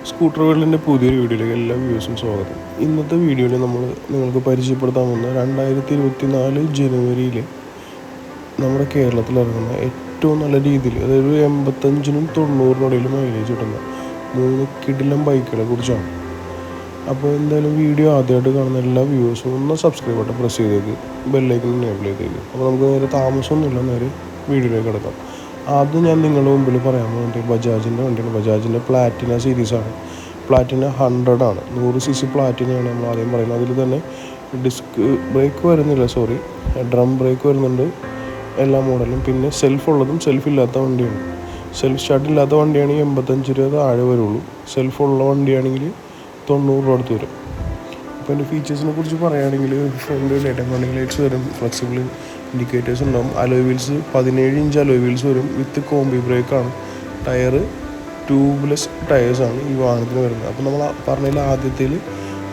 Scooter വേൾഡിൻ്റെ പുതിയൊരു വീഡിയോയിലേക്ക് എല്ലാ വ്യൂവേഴ്സും സ്വാഗതം. ഇന്നത്തെ വീഡിയോയിൽ നമ്മൾ നിങ്ങൾക്ക് പരിചയപ്പെടുത്താൻ പോകുന്ന 2024 ജനുവരിയിൽ നമ്മുടെ കേരളത്തിൽ ഇറങ്ങുന്ന ഏറ്റവും നല്ല രീതിയിൽ, അതായത് 85-നും 90-നും മൈലേജ് കിട്ടുന്ന 3 കിടിലൻ ബൈക്കുകളെ കുറിച്ചാണ്. അപ്പോൾ എന്തായാലും വീഡിയോ ആദ്യമായിട്ട് കാണുന്ന എല്ലാ വ്യൂവേഴ്സും ഒന്ന് സബ്സ്ക്രൈബ് ബട്ടൺ പ്രസ് ചെയ്തേക്ക്, ബെല്ലൈക്കൺ എനേബിൾ ചെയ്തേക്ക്. അപ്പോൾ നമുക്ക് നേരെ താമസമൊന്നുമില്ല, നേരെ വീഡിയോയിലേക്ക് കിടക്കാം. ആദ്യം ഞാൻ നിങ്ങളുടെ മുമ്പിൽ പറയാൻ പോകുന്നത് ബജാജിൻ്റെ വണ്ടിയാണ്. ബജാജിൻ്റെ പ്ലാറ്റിന സീരീസാണ്. പ്ലാറ്റിന 100 ആണ്, 100 cc പ്ലാറ്റിനയാണ് നമ്മൾ ആദ്യം പറയുന്നത്. അതിൽ തന്നെ ഡിസ്ക് ബ്രേക്ക് വരുന്നില്ല, ഡ്രം ബ്രേക്ക് വരുന്നുണ്ട് എല്ലാ മോഡലും. പിന്നെ സെൽഫ് ഉള്ളതും സെൽഫ് ഇല്ലാത്ത വണ്ടിയാണ്. സെൽഫ് സ്റ്റാർട്ട് ഇല്ലാത്ത വണ്ടിയാണെങ്കിൽ 85 രൂപ താഴെ വരുള്ളൂ. സെൽഫ് ഉള്ള വണ്ടിയാണെങ്കിൽ 90 രൂപ അടുത്ത് വരും. അപ്പോൾ എൻ്റെ ഫീച്ചേഴ്സിനെ കുറിച്ച് പറയുകയാണെങ്കിൽ ഫ്രണ്ട് ലെറ്റർ ലൈറ്റ്സ് വരും, ഫ്ലെക്സിബിൾ ഇൻഡിക്കേറ്റേഴ്സ് ഉണ്ടാവും. Alloy wheels 17 inch alloy wheels വരും വിത്ത് കോംബി ബ്രേക്കാണ്. ടയർ ട്യൂബ്ലെസ് ടയേഴ്സാണ് ഈ വാഹനത്തിന് വരുന്നത്. അപ്പോൾ നമ്മൾ പറഞ്ഞതിൽ ആദ്യത്തിൽ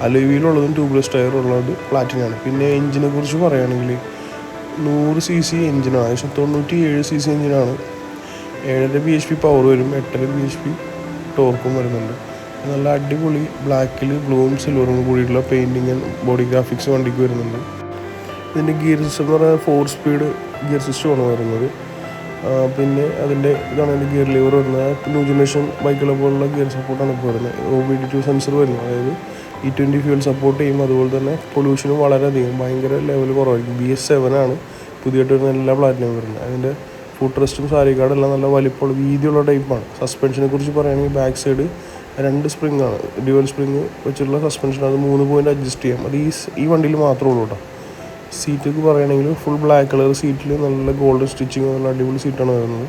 അലോയ് വീലുള്ളതും ട്യൂബ്ലെസ് ടയർ ഉള്ളത് പ്ലാറ്റിനാണ്. പിന്നെ എഞ്ചിനെ കുറിച്ച് പറയുകയാണെങ്കിൽ 100 cc എഞ്ചിനാണ്, ഏകദേശം 97 cc എഞ്ചിനാണ്. 7.5 bhp പവർ വരും, 8.5 bhp ടോർക്കും വരുന്നുണ്ട്. നല്ല അടിപൊളി ബ്ലാക്കിൽ ബ്ലൂവും സിൽവറും കൂടിയിട്ടുള്ള പെയിൻറ്റിങ് ആൻഡ് ബോഡി ഗ്രാഫിക്സ് വണ്ടിക്ക് വരുന്നുണ്ട്. ഇതിൻ്റെ ഗിയർ സിസ്റ്റം എന്ന് പറയുന്നത് 4 സ്പീഡ് ഗിയർ സിസ്റ്റമാണ് വരുന്നത്. പിന്നെ ഇതാണ് അതിൻ്റെ ഗിയർ ലിവർ വരുന്നത്. ന്യൂ ജനറേഷൻ ബൈക്കുകളെ പോലുള്ള ഗിയർ സപ്പോർട്ടാണ് ഇപ്പോൾ വരുന്നത്. OBD2 സെൻസർ വരുന്നത്, അതായത് E20 ഫ്യൂൽ സപ്പോർട്ട് ചെയ്യും. അതുപോലെ തന്നെ പൊല്യൂഷനും വളരെയധികം ഭയങ്കര ലെവൽ കുറവായിരിക്കും. BS7 ആണ് പുതിയതായിട്ട് വരുന്ന എല്ലാ പ്ലാറ്റിനും വരുന്നത്. അതിൻ്റെ ഫുഡ് റെസ്റ്റും സാരി കാർഡെല്ലാം നല്ല വലിപ്പമുള്ള വീതിയുള്ള ടൈപ്പാണ്. സസ്പെൻഷനെ കുറിച്ച് പറയുകയാണെങ്കിൽ ബാക്ക് സൈഡ് 2 സ്പ്രിങ് ആണ്, ഡ്യുവൽ സ്പ്രിങ് വെച്ചിട്ടുള്ള സസ്പെൻഷൻ. അത് 3 പോയിൻ്റ് അഡ്ജസ്റ്റ് ചെയ്യാം. അത് ഈ വണ്ടിയിൽ മാത്രമേ ഉള്ളൂ കേട്ടോ. സീറ്റൊക്കെ പറയുകയാണെങ്കിൽ ഫുൾ ബ്ലാക്ക് കളർ സീറ്റിൽ നല്ല ഗോൾഡൻ സ്റ്റിച്ചിങ്, നല്ല അടിപൊളി സീറ്റാണ് വരുന്നത്.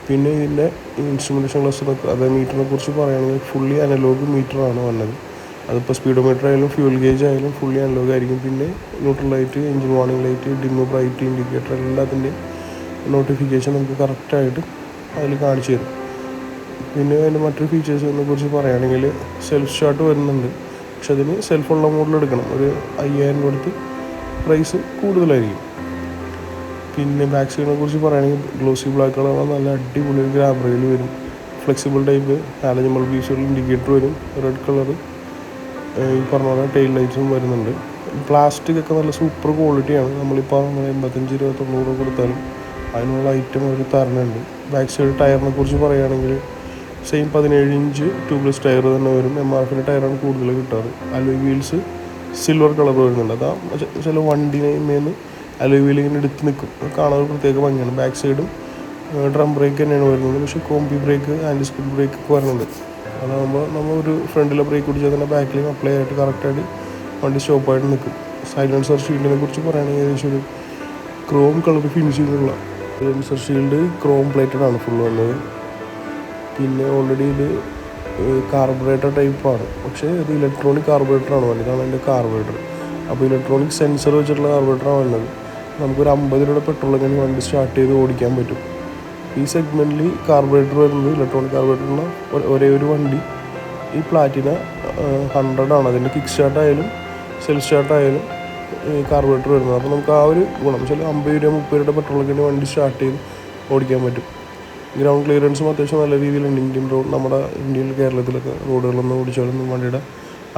പിന്നെ ഇതിൻ്റെ ഇൻസ്ട്രുമെൻറ്റേഷൻ ക്ലസ്റ്ററൊക്കെ, അതായത് മീറ്ററിനെ കുറിച്ച് പറയുകയാണെങ്കിൽ ഫുള്ളി അനലോഗ് മീറ്ററാണ് വന്നത്. അതിപ്പോൾ സ്പീഡോമീറ്റർ ആയാലും ഫ്യൂൽ ഗേജ് ആയാലും ഫുള്ളി അനലോഗ് ആയിരിക്കും. പിന്നെ neutral light, engine warning light, dim bright indicator എല്ലാത്തിൻ്റെയും നോട്ടിഫിക്കേഷൻ നമുക്ക് കറക്റ്റായിട്ട് അതിൽ കാണിച്ചു തരും. പിന്നെ അതിൻ്റെ മറ്റൊരു ഫീച്ചേഴ്സിനെ കുറിച്ച് പറയുകയാണെങ്കിൽ സെൽഫ് സ്റ്റാർട്ട് വരുന്നുണ്ട്. പക്ഷെ അതിന് സെൽഫുള്ള മോഡൽ എടുക്കണം. ഒരു 5000 രൂപ അടുത്ത് പ്രൈസ് കൂടുതലായിരിക്കും. പിന്നെ ബാക്ക് സൈഡിനെ കുറിച്ച് പറയുകയാണെങ്കിൽ ഗ്ലോസി ബ്ലാക്ക് കളറാണ്, നല്ല അടിപൊളി ഗ്രാബ് റെയിൽ വരും. Flexible type halogen bulb indicator വരും. റെഡ് കളർ ഈ പറഞ്ഞ പോലെ ടെയിൽ ലൈറ്റ്സും വരുന്നുണ്ട്. പ്ലാസ്റ്റിക് ഒക്കെ നല്ല സൂപ്പർ ക്വാളിറ്റിയാണ്. നമ്മളിപ്പോൾ 85 രൂപ 90 രൂപ കൊടുത്താലും അതിനുള്ള ഐറ്റം അവർ തരുന്നുണ്ട്. ബാക്ക് സൈഡ് ടയറിനെ കുറിച്ച് പറയുകയാണെങ്കിൽ സെയിം 17 ഇഞ്ച് ട്യൂബ്ലെസ് ടയർ തന്നെ വരും. MRFിൻ്റെ ടയറാണ് കൂടുതൽ കിട്ടാറ്. അലോയ് വീൽസ് സിൽവർ കളർ വരുന്നുണ്ട്. അതാ ചില വണ്ടിമേന്ന് അലോയ് വീൽ ഇങ്ങനെ എടുത്ത് നിൽക്കും, കാണാൻ ഒരു പ്രത്യേക ഭംഗിയാണ്. ബാക്ക് സൈഡും ഡ്രം ബ്രേക്ക് തന്നെയാണ് വരുന്നത്. പക്ഷേ combi brake, anti skid brake ഒക്കെ വരുന്നുണ്ട്. അതാകുമ്പോൾ നമ്മൾ ഒരു ഫ്രണ്ടിലെ ബ്രേക്ക് പിടിച്ചാൽ തന്നെ ബാക്കിലേക്ക് അപ്ലൈ ആയിട്ട് കറക്റ്റായിട്ട് വണ്ടി സ്റ്റോപ്പായിട്ട് നിൽക്കും. സൈലൻസർ ഷീൽഡിനെ കുറിച്ച് പറയുകയാണെങ്കിൽ ഏകദേശം ഒരു ക്രോം കളർ ഫിനിഷിങ്ങുള്ള സൈലൻസർ ഷീൽഡ് ക്രോം പ്ലേറ്റഡ് ആണ് ഫുൾ വന്നത്. പിന്നെ ഓൾറെഡി ഇത് കാർബറേറ്റർ ടൈപ്പാണ്, പക്ഷേ ഇത് ഇലക്ട്രോണിക് കാർബറേറ്ററാണ് വന്നത്. ഇതാണ് അതിൻ്റെ കാർബറേറ്റർ. അപ്പോൾ ഇലക്ട്രോണിക് സെൻസർ വെച്ചിട്ടുള്ള കാർബറേറ്ററാണ് വരുന്നത്. നമുക്കൊരു 50 രൂപ പെട്രോളൊക്കെ വണ്ടി സ്റ്റാർട്ട് ചെയ്ത് ഓടിക്കാൻ പറ്റും. ഈ സെഗ്മെൻറ്റിൽ കാർബറേറ്റർ വരുന്നത്, ഇലക്ട്രോണിക് കാർബറേറ്ററിനുള്ള ഒരേ ഒരു വണ്ടി ഈ പ്ലാറ്റിന 100 ആണ്. അതിൻ്റെ കിക്ക് സ്റ്റാർട്ട് ആയാലും സെൽഫ് സ്റ്റാർട്ട് ആയാലും കാർബറേറ്റർ വരുന്നത്. അപ്പോൾ നമുക്ക് ആ ഒരു ഗുണം വെച്ചാൽ 50 രൂപ 30 രൂപ പെട്രോളൊക്കെ വണ്ടി സ്റ്റാർട്ട് ചെയ്ത് ഓടിക്കാൻ പറ്റും. ഗ്രൗണ്ട് ക്ലിയറൻസും അത്യാവശ്യം നല്ല രീതിയിലുണ്ട്. ഇന്ത്യൻ റോഡ്, നമ്മുടെ ഇന്ത്യയിൽ കേരളത്തിലൊക്കെ റോഡുകളൊന്നും ഓടിച്ചാലൊന്നും വണ്ടിയുടെ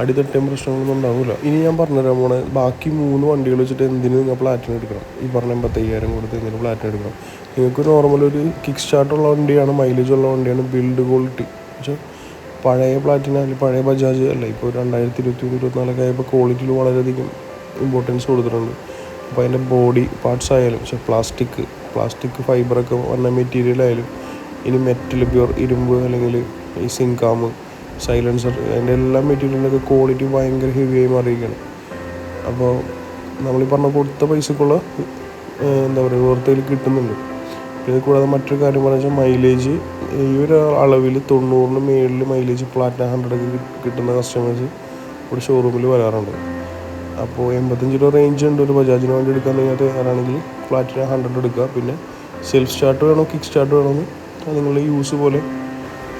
അടിത്തട്ടയും പ്രശ്നങ്ങളൊന്നും ഉണ്ടാവില്ല. ഇനി ഞാൻ പറഞ്ഞുതരാൻ പോണേ ബാക്കി 3 വണ്ടികൾ വെച്ചിട്ട് എന്തിന് നിങ്ങൾ പ്ലാറ്റിന എടുക്കണം. ഈ പറഞ്ഞ 85,000 കൊടുത്ത് എന്തിന് പ്ലാറ്റിന എടുക്കണം. നിങ്ങൾക്ക് നോർമൽ ഒരു കിക്ക് സ്റ്റാർട്ടുള്ള വണ്ടിയാണ്, മൈലേജ് ഉള്ള വണ്ടിയാണ്, ബിൽഡ് ക്വാളിറ്റി പക്ഷേ പഴയ പ്ലാറ്റിന അല്ലെങ്കിൽ പഴയ ബജാജ് അല്ല, ഇപ്പോൾ 2023-24 ആയപ്പോൾ ക്വാളിറ്റിയിൽ വളരെയധികം ഇമ്പോർട്ടൻസ് കൊടുത്തിട്ടുണ്ട്. അപ്പോൾ അതിൻ്റെ ബോഡി പാർട്സ് ആയാലും, പക്ഷേ പ്ലാസ്റ്റിക് ഫൈബറൊക്കെ വന്ന മെറ്റീരിയൽ ആയാലും, ഇനി മെറ്റൽ പ്യൂർ ഇരുമ്പ് അല്ലെങ്കിൽ ഈ സിങ്കാമ്, സൈലൻസർ, അതിൻ്റെ എല്ലാ മെറ്റീരിയലിൻ്റെയൊക്കെ ക്വാളിറ്റി ഭയങ്കര ഹെവിയായി മാറിയിരിക്കുകയാണ്. അപ്പോൾ നമ്മൾ ഈ പറഞ്ഞ കൊടുത്ത പൈസക്കുള്ള എന്താ പറയുക വേർത്തയിൽ കിട്ടുന്നുണ്ട്. പിന്നെ കൂടാതെ മറ്റൊരു കാര്യം പറഞ്ഞു വെച്ചാൽ മൈലേജ് ഈ ഒരു അളവിൽ 90-ന് മേളിൽ മൈലേജ് പ്ലാറ്റിന 100 കിട്ടുന്ന കസ്റ്റമേഴ്സ് ഇവിടെ ഷോറൂമിൽ വരാറുണ്ട്. അപ്പോൾ 85 രൂപ റേഞ്ച് ഉണ്ട്. ഒരു ബജാജിന് വേണ്ടി എടുക്കാൻ നിങ്ങൾ തയ്യാറാണെങ്കിൽ പ്ലാറ്റിന 100 എടുക്കുക. പിന്നെ സെൽഫ് സ്റ്റാർട്ട് വേണോ കിക്ക് സ്റ്റാർട്ട് വേണമെന്ന് നിങ്ങളുടെ യൂസ് പോലെ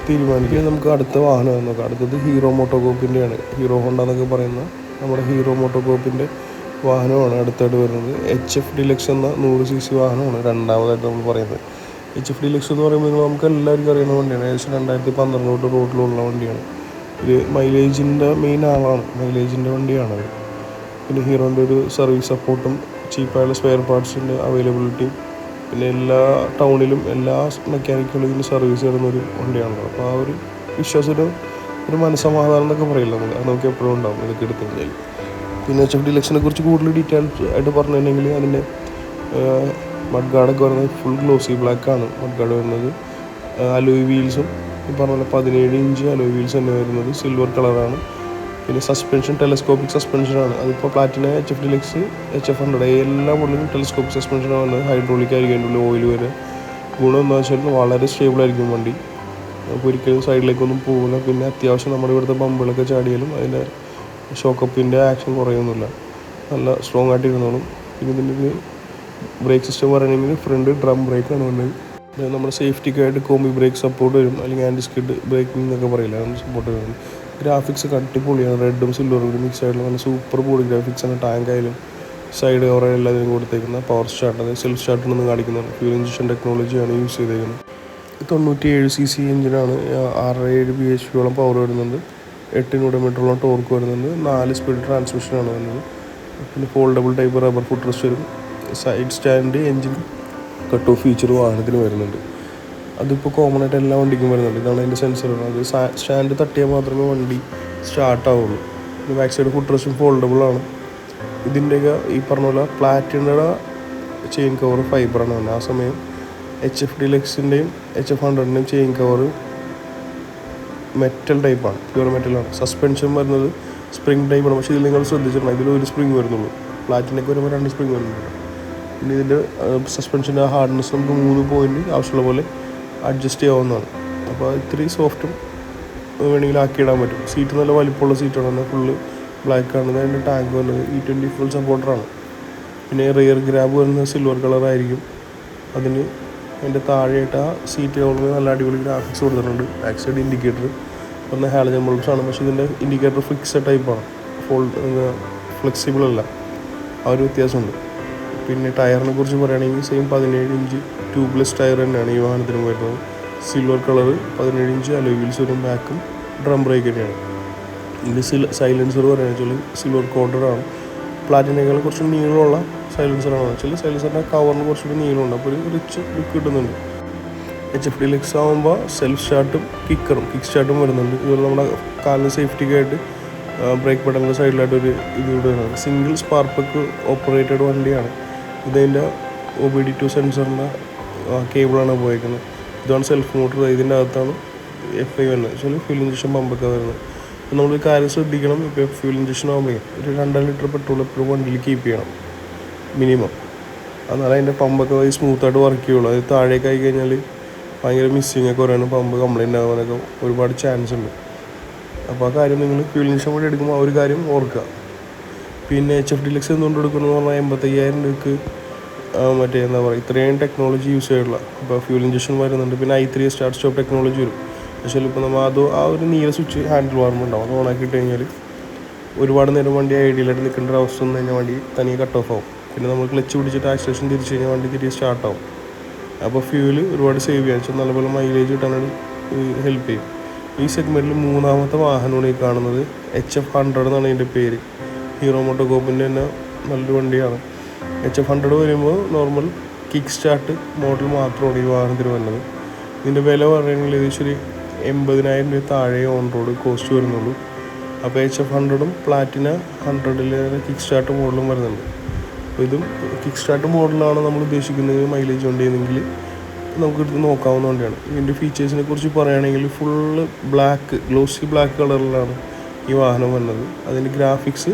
തീരുമാനിക്കുക. നമുക്ക് അടുത്ത വാഹനം നോക്കാം. അടുത്തത് ഹീറോ മോട്ടോകോപ്പിൻ്റെയാണ്. ഹീറോ ഹോണ്ട എന്നൊക്കെ പറയുന്ന നമ്മുടെ ഹീറോ മോട്ടോകോപ്പിൻ്റെ വാഹനമാണ് അടുത്തായിട്ട് വരുന്നത്. HF ഡീലക്സ് എന്ന 100 cc വാഹനമാണ് രണ്ടാമതായിട്ട് നമ്മൾ പറയുന്നത്. HF ഡീലക്സ് എന്ന് പറയുമ്പോൾ നമുക്ക് എല്ലാവർക്കും അറിയുന്ന വണ്ടിയാണ്. ഏകദേശം 2012 തൊട്ട് റോഡിലുള്ള വണ്ടിയാണ്. ഇത് മൈലേജിൻ്റെ മെയിൻ ആളാണ്, മൈലേജിൻ്റെ വണ്ടിയാണത്. പിന്നെ ഹീറോൻ്റെ ഒരു സർവീസ് സപ്പോർട്ടും ചീപ്പായുള്ള സ്പെയർ പാർട്സിൻ്റെ അവൈലബിലിറ്റിയും പിന്നെ എല്ലാ ടൗണിലും എല്ലാ മെക്കാനിക്കുകളും ഇതിന് സർവീസ് തരുന്നൊരു വണ്ടിയാണല്ലോ. അപ്പോൾ ആ ഒരു വിശ്വാസം, ഒരു മനസ്സമാധാനം എന്നൊക്കെ പറയില്ല നമ്മൾ, അത് നമുക്ക് എപ്പോഴും ഉണ്ടാകും ഇതൊക്കെ എടുത്തു കഴിഞ്ഞാൽ. പിന്നെ HF ഡീലക്സിനെ കുറിച്ച് കൂടുതൽ ഡീറ്റെയിൽസ് ആയിട്ട് പറഞ്ഞിട്ടുണ്ടെങ്കിൽ അതിൻ്റെ മഡ് ഗാർഡൊക്കെ വരുന്നത് ഫുൾ ഗ്ലോസി ബ്ലാക്കാണ് മഡ് ഗാർഡ് വരുന്നത്. അലോയ് വീൽസും ഈ പറഞ്ഞ പോലെ 17 ഇഞ്ച് അലോയ് വീൽസ് തന്നെ വരുന്നത്, സിൽവർ കളറാണ്. പിന്നെ സസ്പെൻഷൻ ടെലസ്കോപ്പിക് സസ്പെൻഷനാണ്. അതിപ്പോൾ പ്ലാറ്റിന, HF ഡീലക്സ്, HF100 എല്ലാ മോഡലും ടെലസ്കോപ്പിക് സസ്പെൻഷനാണ് വന്നത്. ഹൈഡ്രോളിക് ആയിരിക്കും, അതിൻ്റെ ഉള്ളിൽ ഓയിൽ വരെ. ഗുണം എന്താ വെച്ചാൽ വളരെ സ്റ്റേബിളായിരിക്കും വണ്ടി, അപ്പോൾ ഒരിക്കലും സൈഡിലേക്കൊന്നും പോകില്ല. പിന്നെ അത്യാവശ്യം നമ്മുടെ ഇവിടുത്തെ ബമ്പുകളൊക്കെ ചാടിയാലും അതിൻ്റെ ഷോക്കപ്പിൻ്റെ ആക്ഷൻ കുറയൊന്നുമില്ല, നല്ല സ്ട്രോങ് ആയിട്ട് ഇരുന്നോളും. പിന്നെ ഇതിൻ്റെ ബ്രേക്ക് സിസ്റ്റം പറയുകയാണെങ്കിൽ ഫ്രണ്ട് ഡ്രം ബ്രേക്കാണ് വന്നത്. നമ്മുടെ സേഫ്റ്റിക്കായിട്ട് കോമ്പി ബ്രേക്ക് സപ്പോർട്ട് വരും, അല്ലെങ്കിൽ ആൻറ്റി സ്കിഡ് ബ്രേക്കിംഗ് എന്നൊക്കെ പറയില്ല, അതിന് സപ്പോർട്ട് വരും. ഗ്രാഫിക്സ് അടിപൊളിയാണ്, റെഡും സിൽവറും കൂടി മിക്സ് ആയിട്ടുള്ള നല്ല സൂപ്പർ ബോഡി ഗ്രാഫിക്സാണ്. ടാങ്ക് ആയാലും സൈഡ് കവർ എല്ലാത്തിനും കൊടുത്തേക്കുന്നത്. പവർ സ്റ്റാർട്ട്, അതായത് സെൽഫ് സ്റ്റാർട്ടിനൊന്നും കാണിക്കുന്നുണ്ട്. ഫ്യൂൽ ഇഞ്ചക്ഷൻ ടെക്നോളജിയാണ് യൂസ് ചെയ്തേക്കുന്നത്. 97cc എഞ്ചിനാണ്, 6.7 bhp പവർ വരുന്നുണ്ട്, 8 Nm ടോർക്ക് വരുന്നുണ്ട്, 4 സ്പീഡ് ട്രാൻസ്മിഷനാണ് വരുന്നത്. പിന്നെ foldable type rubber foot rest വരും. Side stand, engine cut off feature വാഹനത്തിന് വരുന്നുണ്ട്. അതിപ്പോൾ കോമൺ ആയിട്ട് എല്ലാ വണ്ടിക്കും വരുന്നുണ്ട്. ഇതാണ് അതിൻ്റെ സെൻസർ. അത് സ്റ്റാൻഡ് തട്ടിയാൽ മാത്രമേ വണ്ടി സ്റ്റാർട്ടാവുള്ളൂ. പിന്നെ ബാക്ക് സൈഡ് ഫുഡ് റെസ്റ്റും ഫോൾഡബിളാണ്. ഇതിൻ്റെയൊക്കെ ഈ പറഞ്ഞ പോലെ പ്ലാറ്റിനയുടെ ചെയിൻ കവർ ഫൈബറാണ് വന്നത്. ആ സമയം HF ഡീലക്സിൻ്റെയും HF100ൻ്റെയും ചെയിൻ കവർ മെറ്റൽ ടൈപ്പാണ്, പ്യൂർ മെറ്റലാണ്. സസ്പെൻഷൻ വരുന്നത് സ്പ്രിങ് ടൈപ്പാണ്. പക്ഷേ ഇതിൽ നിങ്ങൾ ശ്രദ്ധിച്ചിട്ടുണ്ട്, ഇതിലൊരു സ്പ്രിങ് വരുന്നുള്ളൂ. പ്ലാറ്റിനൊക്കെ വരുമ്പോൾ 2 സ്പ്രിങ് വരുന്നുണ്ട്. പിന്നെ ഇതിൻ്റെ സസ്പെൻഷൻ്റെ ഹാർഡ്നെസ് നമുക്ക് 3 പോയിൻ്റ് ആവശ്യമുള്ള പോലെ അഡ്ജസ്റ്റ് ചെയ്യാവുന്നതാണ്. അപ്പോൾ ഇത്തിരി സോഫ്റ്റും വേണമെങ്കിൽ ആക്കിയിടാൻ പറ്റും. സീറ്റ് നല്ല വലിപ്പമുള്ള സീറ്റാണ്, എന്നാൽ ഫുള്ള് ബ്ലാക്കാണ്. അതിൻ്റെ ടാങ്ക് വരുന്നത് E20 ഫുൾ സപ്പോർട്ടറാണ്. പിന്നെ റിയർ ഗ്രാബ് വരുന്നത് സിൽവർ കളറായിരിക്കും. അതിന് അതിൻ്റെ താഴെയായിട്ട് ആ സീറ്റ് കവറിൽ നല്ല അടിപൊളി ഗ്രാഫിക്സ് കൊടുത്തിട്ടുണ്ട്. ബാക്ക് സൈഡ് ഇൻഡിക്കേറ്റർ പറഞ്ഞ ഹാലജൻ ബൾബ്സാണ്, പക്ഷേ ഇതിൻ്റെ ഇൻഡിക്കേറ്റർ ഫിക്സഡ് ടൈപ്പാണ്, ഫ്ലെക്സിബിൾ അല്ല. ആ ഒരു വ്യത്യാസമുണ്ട്. പിന്നെ ടയറിനെ കുറിച്ച് പറയുകയാണെങ്കിൽ സെയിം 17 ഇഞ്ച് ട്യൂബ്ലെസ് ടയർ തന്നെയാണ് ഈ വാഹനത്തിന് വരുന്നത്. Silver colour, 17 inch alloy wheels വരും. ബാക്കും ഡ്രം ബ്രേക്ക് തന്നെയാണ്. ഇതിൻ്റെ സൈലൻസർ പറയുകയാണെന്ന് വെച്ചാൽ സിൽവർ കോട്ടഡാണ്. പ്ലാറ്റിനേക്കാൾ കുറച്ച് നീളമുള്ള സൈലൻസറാണ് വെച്ചാൽ സൈലൻസറിൻ്റെ കവറിന് കുറച്ചുകൂടി നീളമുണ്ട്, അപ്പോൾ ഒരു റിച്ച് ലുക്ക് കിട്ടുന്നുണ്ട്. HF ഡീലക്സ് ആകുമ്പോൾ സെൽഫ് സ്റ്റാർട്ടും കിക്ക് സ്റ്റാർട്ടും വരുന്നുണ്ട്. ഇതുപോലെ നമ്മുടെ കാലിന് സേഫ്റ്റിക്കായിട്ട് ബ്രേക്ക് ബട്ടണിൻ്റെ സൈഡിലായിട്ടൊരു ഇതിലൂടെ വരുന്നത്. സിംഗിൾ സ്പാർക്ക് ഓപ്പറേറ്റഡ് വണ്ടിയാണ്. ഇതതിൻ്റെ OBD2 സെൻസറിൻ്റെ കേബിളാണ് ഉപയോഗിക്കുന്നത്. ഇതാണ് സെൽഫ് മോട്ടർ. ഇതിൻ്റെ അകത്താണ് FI വരുന്നത്, വെച്ചാൽ ഫ്യൂൽ ഇഞ്ചക്ഷൻ പമ്പൊക്കെ വരുന്നത്. അപ്പോൾ നമ്മളൊരു കാര്യം ശ്രദ്ധിക്കണം, ഇപ്പോൾ ഫ്യൂൽ ഇഞ്ചക്ഷൻ ആകുമ്പോൾ ഒരു 2 ലിറ്റർ പെട്രോൾ എപ്പോഴും വണ്ടിയിൽ കീപ്പ് ചെയ്യണം മിനിമം. എന്നാലും അതിൻ്റെ പമ്പൊക്കെ സ്മൂത്തായിട്ട് വർക്ക് ചെയ്യുള്ളൂ. അത് താഴേക്ക് ആയി കഴിഞ്ഞാൽ ഭയങ്കര മിസ്സിങ് ഒക്കെ വരാനും പമ്പ് കംപ്ലൈൻ്റ് ആകാനൊക്കെ ഒരുപാട് ചാൻസ് ഉണ്ട്. അപ്പോൾ ആ കാര്യം നിങ്ങൾ ഫ്യൂൽ ഇഞ്ചക്ഷൻ വേണ്ടി എടുക്കുമ്പോൾ ആ ഒരു കാര്യം ഓർക്കുക. പിന്നെ HF ഡീലക്സ് എന്തുകൊണ്ട് എടുക്കണമെന്ന് പറഞ്ഞാൽ 85,000 രൂപയ്ക്ക് മറ്റേ എന്താ പറയുക, ഇത്രയും ടെക്നോളജി യൂസ് ചെയ്തിട്ടുള്ള ഇപ്പോൾ ഫ്യൂൽ ഇഞ്ചക്ഷൻ വരുന്നുണ്ട്. പിന്നെ I3 സ്റ്റാർട്ട് സ്റ്റോപ്പ് ടെക്നോളജി വരും. പക്ഷേ ഇപ്പോൾ നമ്മൾ ആ ഒരു നീല സ്വിച്ച് ഹാൻഡിൽ വാർമ ഉണ്ടാവും, അത് ഓണാക്കിയിട്ട് കഴിഞ്ഞാൽ ഒരുപാട് നേരം വണ്ടി ഐഡിയലായിട്ട് നിൽക്കേണ്ട ഒരു അവസ്ഥ വന്നു കഴിഞ്ഞാൽ വണ്ടി തനിയെ കട്ട് ഓഫ് ആവും. പിന്നെ നമ്മൾ ക്ലച്ച് പിടിച്ചിട്ട് ആക്സിലേഷൻ തിരിച്ച് കഴിഞ്ഞാൽ വണ്ടി തിരികെ സ്റ്റാർട്ടാവും. അപ്പോൾ ഫ്യൂല് ഒരുപാട് സേവ് ചെയ്യാൻ വെച്ചാൽ നല്ലപോലെ മൈലേജ് കിട്ടാനായിട്ട് ഹെൽപ്പ് ചെയ്യും. ഈ സെഗ്മെൻറ്റിൽ 3ാമത്തെ വാഹനമാണ് ഈ കാണുന്നത്. HF100 എന്നാണ് ഇതിൻ്റെ പേര്. ഹീറോ മോട്ടോകോപ്പിൻ്റെ തന്നെ നല്ലൊരു വണ്ടിയാണ്. HF100 വരുമ്പോൾ നോർമൽ കിക്ക് സ്റ്റാർട്ട് മോഡൽ മാത്രമാണ് ഈ വാഹനത്തിന് വരുന്നത്. ഇതിൻ്റെ വില പറയുകയാണെങ്കിൽ ഏകദേശം ഒരു 80,000 രൂപ താഴെ ഓൺ റോഡ് കോസ്റ്റ് വരുന്നുള്ളൂ. അപ്പോൾ HF100ഉം പ്ലാറ്റിന 100ലെ കിക്ക് സ്റ്റാർട്ട് മോഡലും വരുന്നുണ്ട്. അപ്പോൾ ഇതും കിക്ക് സ്റ്റാർട്ട് മോഡലാണ് നമ്മൾ ഉദ്ദേശിക്കുന്നത് മൈലേജ് വണ്ടിയാണെങ്കിൽ നമുക്ക് എടുത്ത് നോക്കാവുന്ന വണ്ടിയാണ്. ഇതിൻ്റെ ഫീച്ചേഴ്സിനെ കുറിച്ച് പറയുകയാണെങ്കിൽ ഫുള്ള് ഗ്ലോസി ബ്ലാക്ക് കളറിലാണ് ഈ വാഹനം വന്നത്. അതിൻ്റെ ഗ്രാഫിക്സ്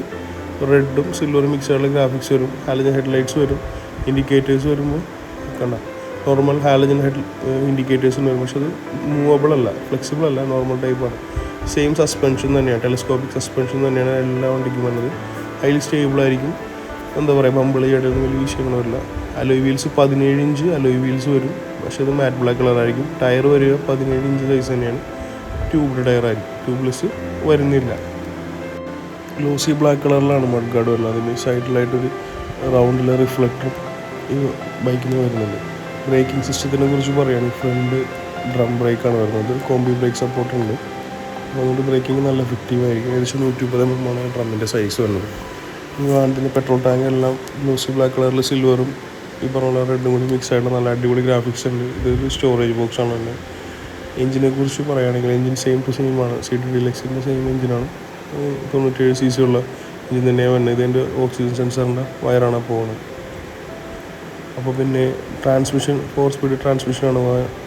റെഡും സിൽവറും മിക്സ് ആയിട്ടുള്ള ഗ്രാഫിക്സ് വരും. ഹാലജൻ ഹെഡ്ലൈറ്റ്സ് വരും. ഇൻഡിക്കേറ്റേഴ്സ് വരുമ്പോൾ കണ്ട നോർമൽ ഹാലജൻ ഇൻഡിക്കേറ്റേഴ്സിന് വരും. പക്ഷെ അത് മൂവബിൾ അല്ല, ഫ്ലെക്സിബിൾ അല്ല, നോർമൽ ടൈപ്പാണ്. സെയിം സസ്പെൻഷൻ തന്നെയാണ്, ടെലസ്കോപ്പിക് സസ്പെൻഷൻ തന്നെയാണ് എല്ലാ വണ്ടിക്കും വന്നത്. ഹൈലി സ്റ്റേബിളായിരിക്കും. എന്താ പറയുക, ബമ്പിളി ചാടിയൊന്നും വലിയ വിഷയങ്ങൾ വരില്ല. Alloy wheels 17 inch alloy wheels വരും. പക്ഷേ അത് മാറ്റ് ബ്ലാക്ക് കളറായിരിക്കും. ടയർ വരിക 17 ഇഞ്ച് സൈസ് തന്നെയാണ്. ട്യൂബ്ഡ് ടയറായിരിക്കും, ട്യൂബ്ലെസ് വരുന്നില്ല. ഗ്ലോസി ബ്ലാക്ക് കളറിലാണ് മഡ് ഗാർഡ് വരുന്നത്. അതിന് സൈഡിലായിട്ടൊരു റൗണ്ടിലെ റിഫ്ലക്ടറും ഈ ബൈക്കിന് വരുന്നുണ്ട്. ബ്രേക്കിംഗ് സിസ്റ്റത്തിനെ കുറിച്ച് പറയുകയാണെങ്കിൽ ഫ്രണ്ട് ഡ്രം ബ്രേക്കാണ് വരുന്നത്. കോമ്പി ബ്രേക്ക് സപ്പോർട്ടുണ്ട്. അപ്പോൾ അതുകൊണ്ട് ബ്രേക്കിംഗ് നല്ല എഫക്റ്റീവായിരിക്കും. ഏകദേശം 130 mm ആണ് ഡ്രമ്മിൻ്റെ സൈസ് വരുന്നത്. ഈ വാഹനത്തിൻ്റെ പെട്രോൾ ടാങ്ക് എല്ലാം ഗ്ലോസി ബ്ലാക്ക് കളറിൽ സിൽവറും ഈ പറഞ്ഞ റെഡും കൂടി മിക്സ് ആയിട്ട് നല്ല അടിപൊളി ഗ്രാഫിക്സ് ഉണ്ട്. ഇതൊരു സ്റ്റോറേജ് ബോക്സ് ആണ് തന്നെ. എഞ്ചിനെ കുറിച്ച് പറയുകയാണെങ്കിൽ എഞ്ചിൻ സെയിം ടു സെയിം ആണ്. CT ഡീലക്സിൻ്റെ സെയിം എഞ്ചിനാണ്. 97 cc ഉള്ള എഞ്ചിൻ തന്നെയാണ് വരുന്നത്. ഇതിൻ്റെ ഓക്സിജൻ സെൻസറിൻ്റെ വയറാണ് പോകുന്നത്. അപ്പോൾ പിന്നെ ട്രാൻസ്മിഷൻ 4 സ്പീഡ് ട്രാൻസ്മിഷനാണ്.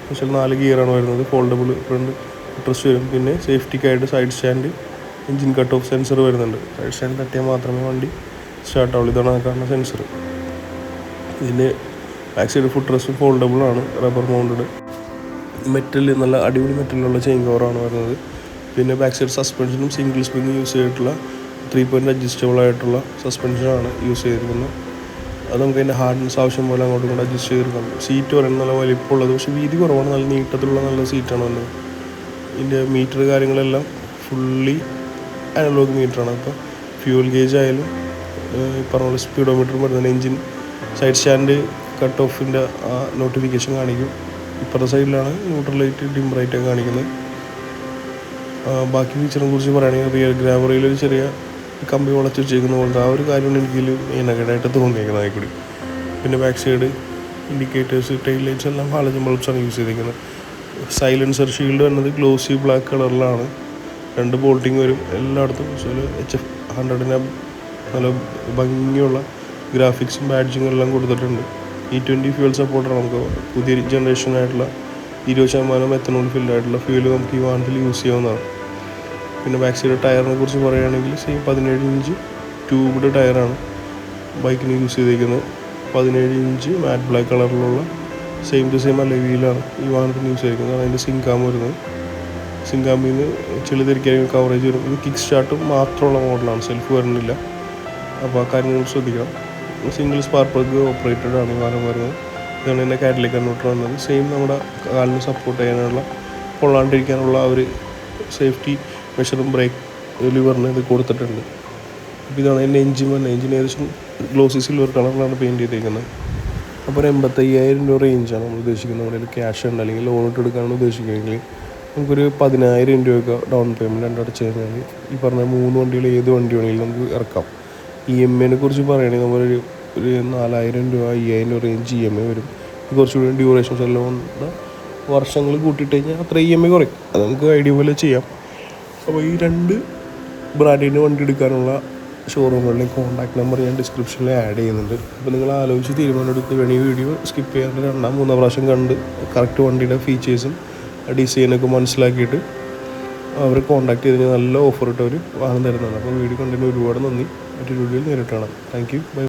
പക്ഷേ 4 ഗിയറാണ് വരുന്നത്. ഫോൾഡബിൾ ഫ്രണ്ട് ട്രസ്റ്റ് വരും. പിന്നെ സേഫ്റ്റിക്കായിട്ട് side stand, engine cut off sensor വരുന്നുണ്ട്. സൈഡ് സ്റ്റാൻഡ് തട്ടിയാൽ മാത്രമേ വണ്ടി സ്റ്റാർട്ടാവുള്ളൂ. ഇതാണ് കാരണം സെൻസർ. ഇതിൻ്റെ back side foot rest foldable ആണ്, റബ്ബർ മൗണ്ടഡ് മെറ്റൽ, നല്ല അടിപൊളി മെറ്റലിലുള്ള ചെയിൻ കവറാണ് വരുന്നത്. പിന്നെ ബാക്ക് സൈഡ് സസ്പെൻഷനും സിംഗിൾ സ്പ്രിങ് യൂസ് ചെയ്തിട്ടുള്ള 3 point അഡ്ജസ്റ്റബിൾ ആയിട്ടുള്ള സസ്പെൻഷനാണ് യൂസ് ചെയ്തിരിക്കുന്നത്. അത് നമുക്ക് അതിൻ്റെ ഹാർഡ്നെസ് ആവശ്യം പോലെ അങ്ങോട്ടും ഇങ്ങോട്ട് അഡ്ജസ്റ്റ് ചെയ്തെടുക്കാം. സീറ്റ് പറയുന്നത് നല്ല വലിപ്പമുള്ളത്, പക്ഷേ വീതി കുറവാണ്. നല്ല നീട്ടത്തിലുള്ള നല്ല സീറ്റാണ് വന്നത്. ഇതിൻ്റെ മീറ്റർ കാര്യങ്ങളെല്ലാം ഫുള്ളി അനലോഗ് മീറ്ററാണ്. അപ്പോൾ ഫ്യൂൽ ഗേജ് ആയാലും പറഞ്ഞ പോലെ സ്പീഡോമീറ്ററും വരുന്നുണ്ട്. എഞ്ചിൻ സൈഡ് സ്റ്റാൻഡ് കട്ട് ഓഫിൻ്റെ നോട്ടിഫിക്കേഷൻ കാണിക്കും. ഇപ്പുറത്തെ സൈഡിലാണ് ന്യൂട്രൽ ലൈറ്റ്, ഡിം ലൈറ്റ് ഒക്കെ കാണിക്കുന്നത്. ബാക്കി ഫീച്ചറിനെ കുറിച്ച് പറയുകയാണെങ്കിൽ റിയർ ഗ്രാബറിയിൽ ഒരു ചെറിയ കമ്പി വളച്ച് വെച്ചേക്കുന്ന പോലത്തെ ആ ഒരു കാര്യമാണ് എനിക്ക് മെയിനായിട്ട് തോന്നിയേക്കുന്നത് ആയിക്കൂടി. പിന്നെ back side indicators, tail lights എല്ലാം ഹാലജൻ ബൾബ്സാണ് യൂസ് ചെയ്തിരിക്കുന്നത്. സൈലൻസർ ഷീൽഡ് വരുന്നത് ഗ്ലോസി ബ്ലാക്ക് കളറിലാണ്. 2 ബോൾട്ടിങ് വരും എല്ലായിടത്തും. HF100 നല്ല ഭംഗിയുള്ള ഗ്രാഫിക്സും ബാഡ്ജിങ്ങും എല്ലാം കൊടുത്തിട്ടുണ്ട്. E20 ഫ്യൂൽ സപ്പോർട്ടാണ്. നമുക്ക് പുതിയ ജനറേഷനായിട്ടുള്ള 20% എത്തനോൾ ഫില്ലായിട്ടുള്ള ഫ്യൂല് നമുക്ക് ഈ വാഹനത്തിൽ യൂസ് ചെയ്യാവുന്നതാണ്. പിന്നെ ബാക്ക് സൈഡ് ടയറിനെ കുറിച്ച് പറയുകയാണെങ്കിൽ സെയിം 17 ഇഞ്ച് ട്യൂബ്ഡ് ടയറാണ് ബൈക്കിന് യൂസ് ചെയ്തിരിക്കുന്നത്. 17 ഇഞ്ച് മാറ്റ് ബ്ലാക്ക് കളറിലുള്ള സെയിം ടു സെയിം അല്ല വീലാണ് ഈ വാഹനത്തിന് യൂസ് ചെയ്തിരിക്കുന്നത്. അതിൻ്റെ സിങ്കാം വരുന്നത്. സിങ്കാമിൽ നിന്ന് ചെളി തെറിക്കാൻ കവറേജ് വരും. ഇത് കിക്ക് സ്റ്റാർട്ടും മാത്രമുള്ള മോഡലാണ്, സെൽഫ് വരുന്നില്ല. അപ്പോൾ ആ കാര്യങ്ങൾ ശ്രദ്ധിക്കണം. സിംഗിൾ സ്പാർക്ക് പ്ലഗ് ഓപ്പറേറ്റഡ് ആണ് ഈ വാഹനം വരുന്നത്. ഇതാണ് എൻ്റെ കാറ്റലിക് കൺവെർട്ടർ വന്നത്. സെയിം നമ്മുടെ കാലിന് സപ്പോർട്ട് ചെയ്യാനുള്ള, കൊള്ളാണ്ടിരിക്കാനുള്ള ഒരു സേഫ്റ്റി മെഷറും ബ്രേക്ക് ലിവറിന് ഇത് കൊടുത്തിട്ടുണ്ട്. അപ്പോൾ ഇതാണ് എൻ്റെ എഞ്ചിൻ വന്നത്. എഞ്ചിൻ ഏകദേശം ഗ്ലോസി സിൽവർ കളറിലാണ് പെയിൻറ്റ് ചെയ്തിരിക്കുന്നത്. അപ്പോൾ ഒരു 85,000 രൂപ റേഞ്ചാണ് നമ്മൾ ഉദ്ദേശിക്കുന്നത്. നമ്മുടെ കയ്യിൽ ക്യാഷ് ഉണ്ട് അല്ലെങ്കിൽ ലോൺ ഇട്ട് എടുക്കാനാണ് ഉദ്ദേശിക്കുന്നതെങ്കിൽ നമുക്കൊരു 10,000 രൂപയൊക്കെ ഡൗൺ പേയ്മെൻറ്റ് അടച്ചു കഴിഞ്ഞാൽ ഈ പറഞ്ഞ 3 വണ്ടികൾ ഏത് വണ്ടി വേണമെങ്കിലും നമുക്ക് ഇറക്കാം. EMI കുറിച്ച് പറയുകയാണെങ്കിൽ നമ്മളൊരു 4,000 രൂപ 5,000 രൂപ റേഞ്ച് EMI വരും. കുറച്ചുകൂടി ഡ്യൂറേഷൻ ചെലവുണ്ട്. വർഷങ്ങൾ കൂട്ടിയിട്ട് കഴിഞ്ഞാൽ അത്ര EMI കുറയും. അത് നമുക്ക് ഐഡിയ പോലെ ചെയ്യാം. അപ്പോൾ ഈ 2 ബ്രാൻഡിൻ്റെ വണ്ടി എടുക്കാനുള്ള ഷോറൂമുകളിലെ കോൺടാക്ട് നമ്പർ ഞാൻ ഡിസ്ക്രിപ്ഷനിൽ ആഡ് ചെയ്യുന്നുണ്ട്. അപ്പോൾ നിങ്ങൾ ആലോചിച്ച് തീരുമാനം എടുത്ത് വേണം ഈ വീഡിയോ സ്കിപ്പ് ചെയ്യാണ്ട് 2-3 പ്രാവശ്യം കണ്ട് കറക്റ്റ് വണ്ടിയുടെ ഫീച്ചേഴ്സും ഡിസൈനൊക്കെ മനസ്സിലാക്കിയിട്ട് അവരെ കോൺടാക്ട് ചെയ്ത് കഴിഞ്ഞാൽ നല്ല ഓഫർ ഇട്ട് അവർ വാഹനം തരുന്നതാണ്. അപ്പോൾ വീഡിയോ കണ്ടതിന് ഒരുപാട് നന്ദി. മറ്റൊരു വീഡിയോയിൽ നേരിട്ട് കാണാം. Thank you. ബൈ.